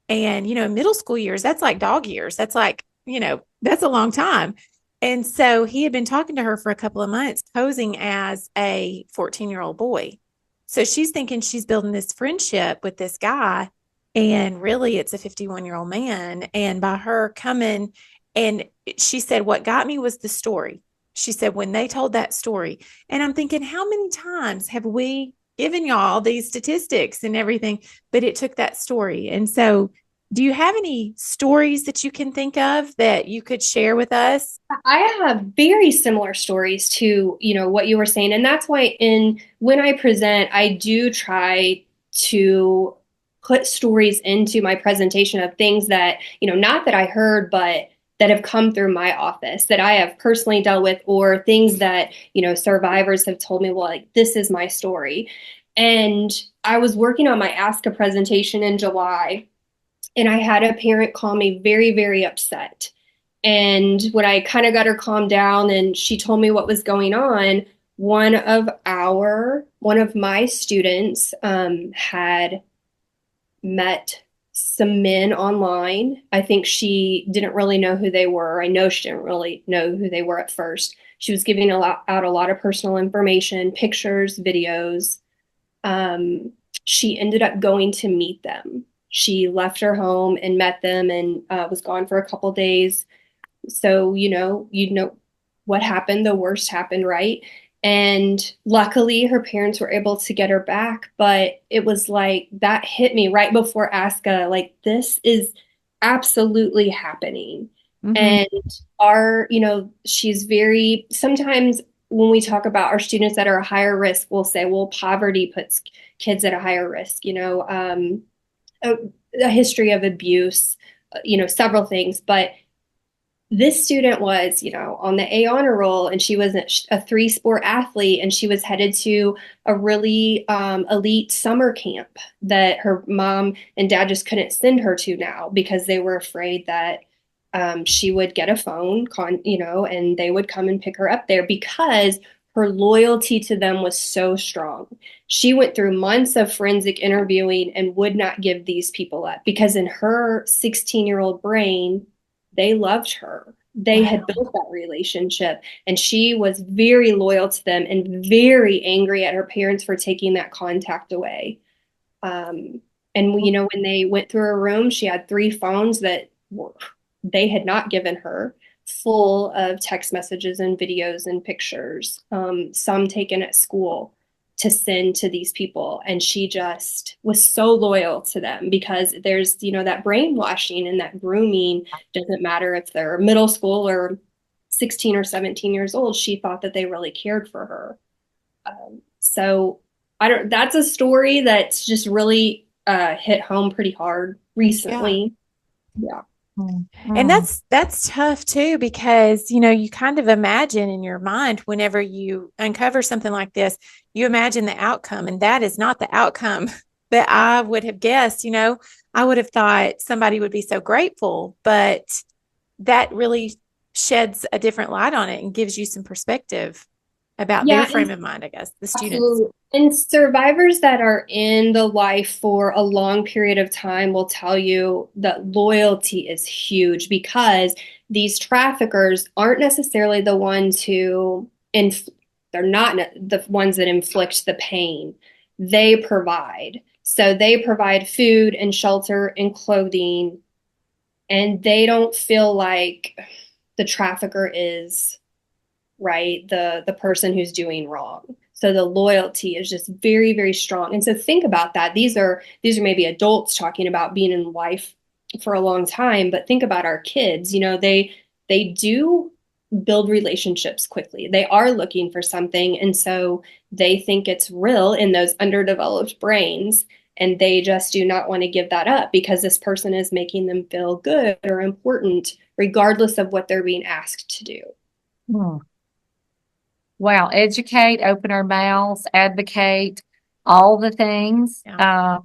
And, middle school years, that's like dog years. That's like, that's a long time. And so he had been talking to her for a couple of months, posing as a 14-year-old boy. So she's thinking she's building this friendship with this guy. And really, it's a 51-year-old man. And by her coming, and she said, what got me was the story. She said, when they told that story, and I'm thinking, how many times have we given y'all these statistics and everything? But it took that story. And so do you have any stories that you can think of that you could share with us? I have very similar stories to, what you were saying. And that's why when I present, I do try to put stories into my presentation of things that, not that I heard, but that have come through my office that I have personally dealt with, or things that, survivors have told me, well, like, this is my story. And I was working on my ASCA presentation in July, and I had a parent call me very, very upset. And when I kind of got her calmed down and she told me what was going on, one of my students had met some men online. I think she didn't really know who they were. I know she didn't really know who they were at first. She was giving out a lot of personal information, pictures, videos. She ended up going to meet them. She left her home and met them, and was gone for a couple days. So, what happened. The worst happened, right? And luckily, her parents were able to get her back. But it was like that hit me right before ASCA. Like, this is absolutely happening. Mhm. And she's sometimes when we talk about our students that are a higher risk, we'll say, well, poverty puts kids at a higher risk, a history of abuse, several things. But this student was, on the A honor roll, and she was a 3-sport athlete, and she was headed to a really elite summer camp that her mom and dad just couldn't send her to now because they were afraid that she would get a phone, and they would come and pick her up there because her loyalty to them was so strong. She went through months of forensic interviewing and would not give these people up because in her 16-year-old brain, they loved her. They had built that relationship, and she was very loyal to them and very angry at her parents for taking that contact away. And when they went through her room, she had 3 phones that they had not given her, full of text messages and videos and pictures, some taken at school to send to these people. And she just was so loyal to them because there's, that brainwashing and that grooming. Doesn't matter if they're middle school or 16 or 17 years old. She thought that they really cared for her. So that's a story that's just really hit home pretty hard recently. Yeah. And that's tough too, because, you kind of imagine in your mind, whenever you uncover something like this, you imagine the outcome, and that is not the outcome that I would have guessed. I would have thought somebody would be so grateful, but that really sheds a different light on it and gives you some perspective about their frame of mind, I guess, the students. Absolutely. And survivors that are in the life for a long period of time will tell you that loyalty is huge because these traffickers aren't necessarily the ones they're not the ones that inflict the pain. They provide. So they provide food and shelter and clothing, and they don't feel like the trafficker is right, the person who's doing wrong. So the loyalty is just very, very strong. And so think about that. These are maybe adults talking about being in life for a long time, but think about our kids. They do build relationships quickly. They are looking for something, and so they think it's real in those underdeveloped brains, and they just do not want to give that up because this person is making them feel good or important, regardless of what they're being asked to do. Wow. Educate, open our mouths, advocate, all the things. Yeah.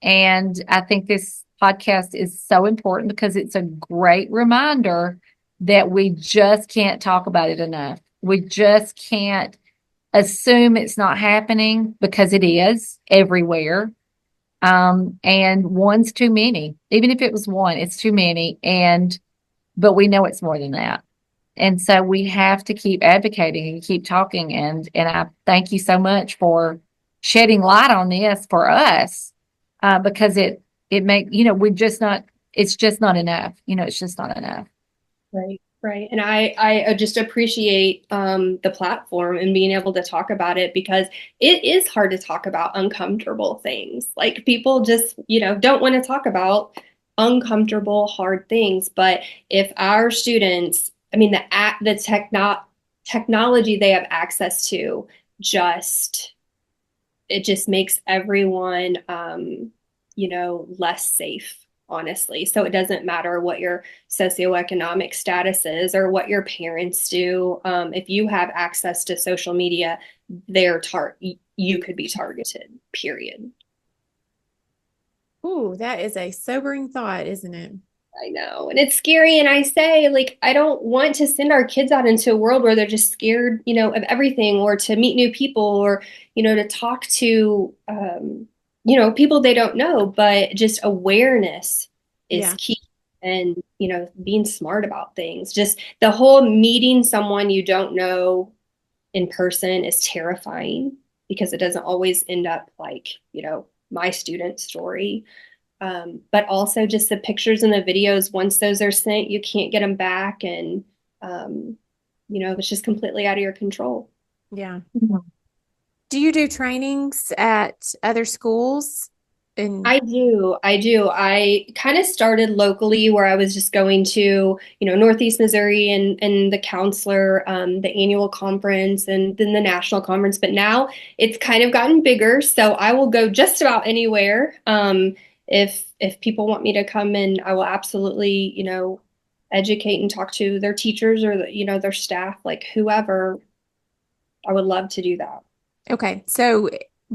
And I think this podcast is so important because it's a great reminder that we just can't talk about it enough. We just can't assume it's not happening because it is everywhere. And one's too many. Even if it was one, it's too many. But we know it's more than that. And so we have to keep advocating and keep talking. And I thank you so much for shedding light on this for us, because it it's just not enough. It's just not enough. Right. And I just appreciate the platform and being able to talk about it because it is hard to talk about uncomfortable things. Like people just, don't want to talk about uncomfortable, hard things. But if our students, the technology they have access to it just makes everyone less safe, honestly. So it doesn't matter what your socioeconomic status is or what your parents do. If you have access to social media, you could be targeted, period. Ooh, that is a sobering thought, isn't it? I know. And it's scary. And I say, like, I don't want to send our kids out into a world where they're just scared, of everything, or to meet new people, or, to talk to, people they don't know. But just awareness is Yeah. key. And, being smart about things. Just the whole meeting someone you don't know in person is terrifying, because it doesn't always end up like, my student story. But also just the pictures and the videos, once those are sent, you can't get them back. And, it's just completely out of your control. Yeah. Do you do trainings at other schools? I do. I kind of started locally, where I was just going to, Northeast Missouri, and the counselor, the annual conference, and then the national conference. But now it's kind of gotten bigger. So I will go just about anywhere. If people want me to come in, I will absolutely, educate and talk to their teachers, or, their staff, like whoever. I would love to do that. Okay. So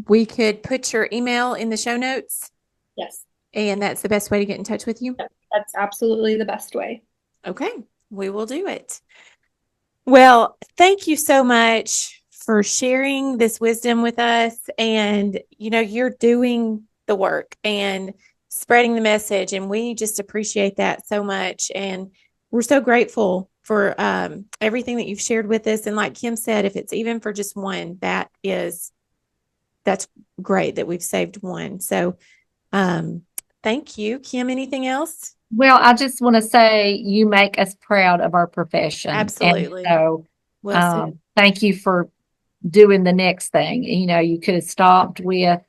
we could put your email in the show notes. Yes. And that's the best way to get in touch with you? That's absolutely the best way. Okay. We will do it. Well, thank you so much for sharing this wisdom with us. And, you're doing the work and spreading the message. And we just appreciate that so much. And we're so grateful for everything that you've shared with us. And like Kim said, if it's even for just one, that's great that we've saved one. So thank you. Kim, anything else? Well, I just want to say you make us proud of our profession. Absolutely. And so Well said. thank you for doing the next thing. You could have stopped with,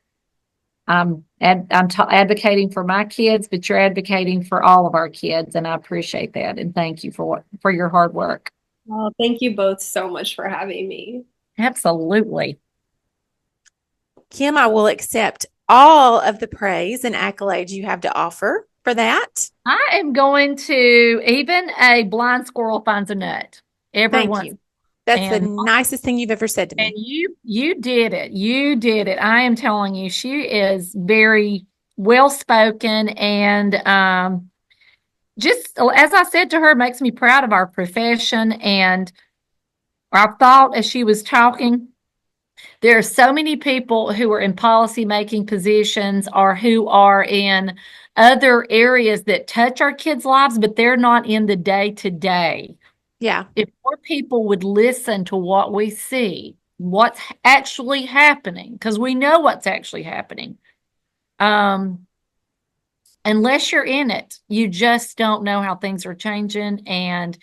I'm advocating for my kids, but you're advocating for all of our kids. And I appreciate that. And thank you for your hard work. Well, thank you both so much for having me. Absolutely. Kim, I will accept all of the praise and accolades you have to offer for that. I am going to, even a blind squirrel finds a nut. Thank you. That's the nicest thing you've ever said to me. And you did it. You did it. I am telling you, she is very well spoken, and just as I said to her, makes me proud of our profession. And I thought as she was talking, there are so many people who are in policy making positions or who are in other areas that touch our kids' lives, but they're not in the day to day. Yeah. If more people would listen to what we see, what's actually happening, because we know what's actually happening. Unless you're in it, you just don't know how things are changing. And,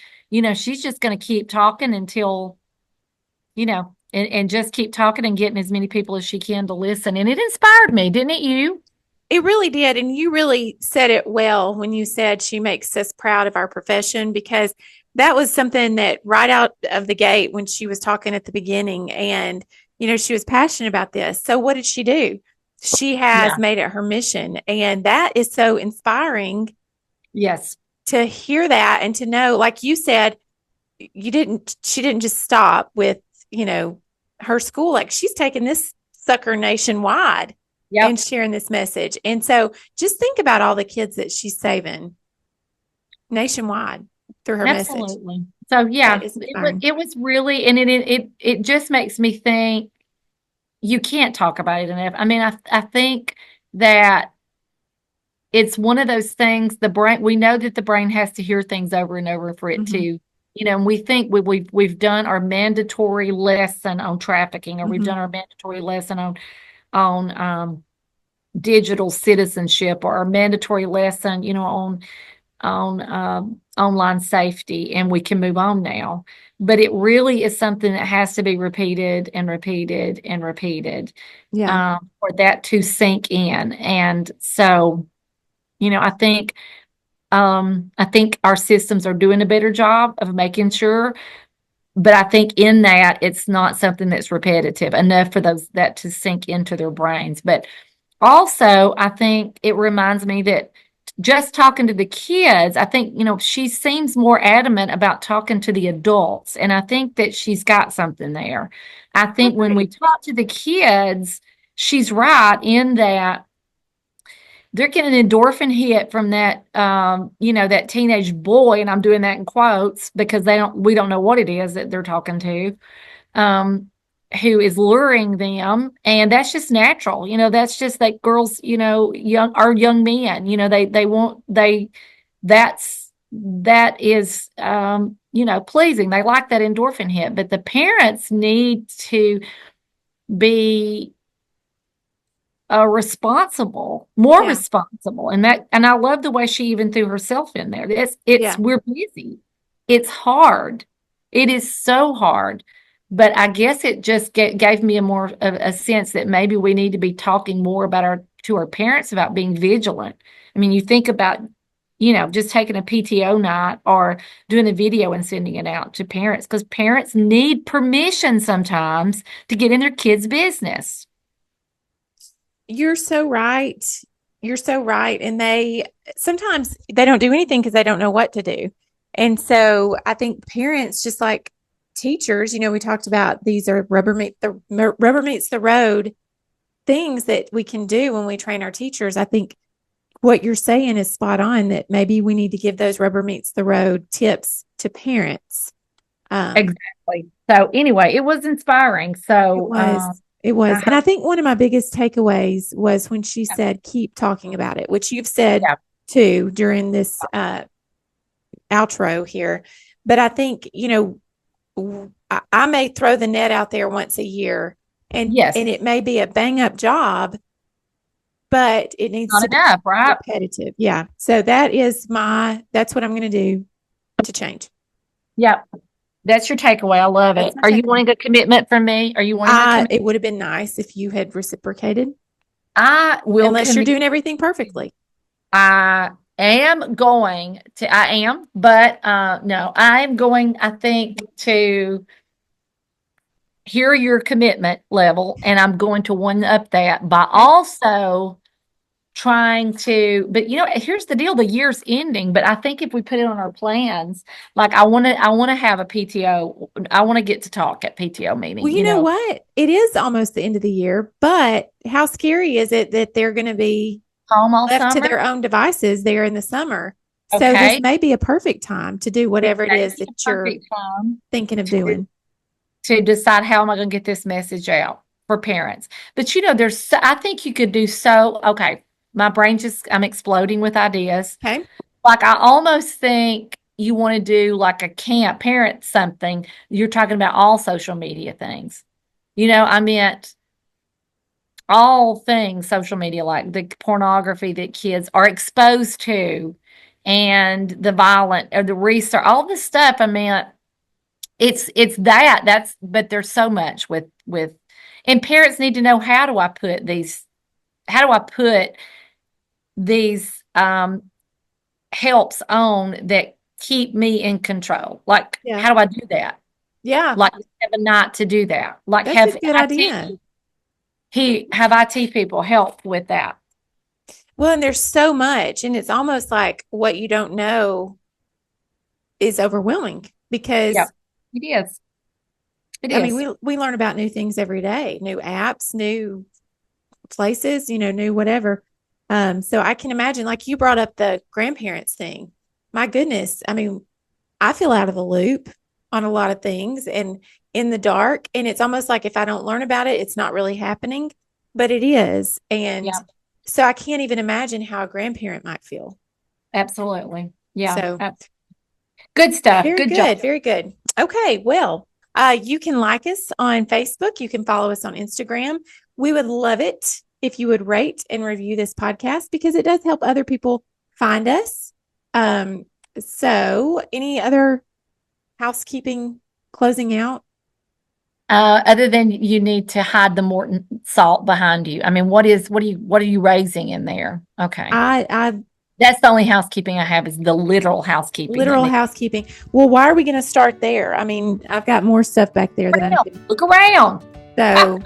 she's just going to keep talking until, and just keep talking and getting as many people as she can to listen. And it inspired me, didn't it, you? It really did. And you really said it well when you said she makes us proud of our profession, because that was something that right out of the gate when she was talking at the beginning, and, she was passionate about this. So what did she do? She has made it her mission. And that is so inspiring. Yes. To hear that and to know, like you said, she didn't just stop with, her school. Like, she's taken this sucker nationwide. Yep. And sharing this message. And so just think about all the kids that she's saving nationwide through her Absolutely. message. So yeah, it was really, and it just makes me think you can't talk about it enough. I mean, I think that it's one of those things, we know that the brain has to hear things over and over for it to, and we think we've done our mandatory lesson on trafficking, or we've done our mandatory lesson on digital citizenship, or a mandatory lesson, on online safety, and we can move on now. But it really is something that has to be repeated and repeated and repeated, for that to sink in. And so, I think our systems are doing a better job of making sure. But I think in that, it's not something that's repetitive enough for that to sink into their brains. But also, I think it reminds me that just talking to the kids, I think, she seems more adamant about talking to the adults. And I think that she's got something there. I think when we talk to the kids, she's right in that they're getting an endorphin hit from that, that teenage boy. And I'm doing that in quotes because we don't know what it is that they're talking to. Who is luring them, and that's just natural. That's just like girls, young men, that is, pleasing. They like that endorphin hit, but the parents need to be responsible, more responsible. And I love the way she even threw herself in there. We're busy. It's hard. It is so hard. But I guess it just gave me a sense that maybe we need to be talking more to our parents about being vigilant. I mean, you think about, just taking a PTO night or doing a video and sending it out to parents, because parents need permission sometimes to get in their kids' business. You're so right. You're so right. And sometimes they don't do anything because they don't know what to do. And so I think parents, just like teachers, we talked about, these are rubber meets the road things that we can do when we train our teachers. I think what you're saying is spot on, that maybe we need to give those rubber meets the road tips to parents. Exactly. So anyway, it was inspiring. So it was. And I think one of my biggest takeaways was when she said, keep talking about it, which you've said too during this outro here. But I think, I may throw the net out there once a year, and it may be a bang up job, but it needs to be repetitive. Yeah. So that's what I'm going to do to change. Yep. That's your takeaway. I love it. Are you wanting a commitment from me? Are you wanting it would have been nice if you had reciprocated. I will. Unless you're doing everything perfectly. I am going to, no, I am going, I think, to hear your commitment level, and I'm going to one up that by also trying to, but here's the deal, the year's ending, but I think if we put it on our plans, like I want to have a PTO, I want to get to talk at PTO meeting. Well, you know what? It is almost the end of the year, but how scary is it that they're going to be home all left summer to their own devices there in the summer? So this may be a perfect time to do whatever it is that you're thinking of doing. To decide how am I going to get this message out for parents. But I think you could do okay. My brain I'm exploding with ideas. Okay. Like I almost think you want to do like a camp parent something. You're talking about all social media things. I meant all things social media, like the pornography that kids are exposed to and the violent or the research, all this stuff. I meant it's but there's so much with, and parents need to know, how do I put these helps on that keep me in control? Like, how do I do that? Yeah. Like have a night to do that. Like that's a good idea. Have IT people help with that. Well, and there's so much, and it's almost like what you don't know is overwhelming because it is. I mean, we learn about new things every day, new apps, new places, new whatever. So I can imagine, like you brought up the grandparents thing. My goodness. I mean, I feel out of the loop on a lot of things and in the dark. And it's almost like if I don't learn about it, it's not really happening, but it is. And so I can't even imagine how a grandparent might feel. Absolutely. Yeah. So good stuff. Very good job. Very good. Okay. Well, you can like us on Facebook. You can follow us on Instagram. We would love it if you would rate and review this podcast because it does help other people find us. So any other housekeeping closing out? Other than you need to hide the Morton salt behind you. I mean, what are you raising in there? Okay. That's the only housekeeping I have is the literal housekeeping. Housekeeping. Well, why are we going to start there? I mean, I've got more stuff back there that I need to look around. So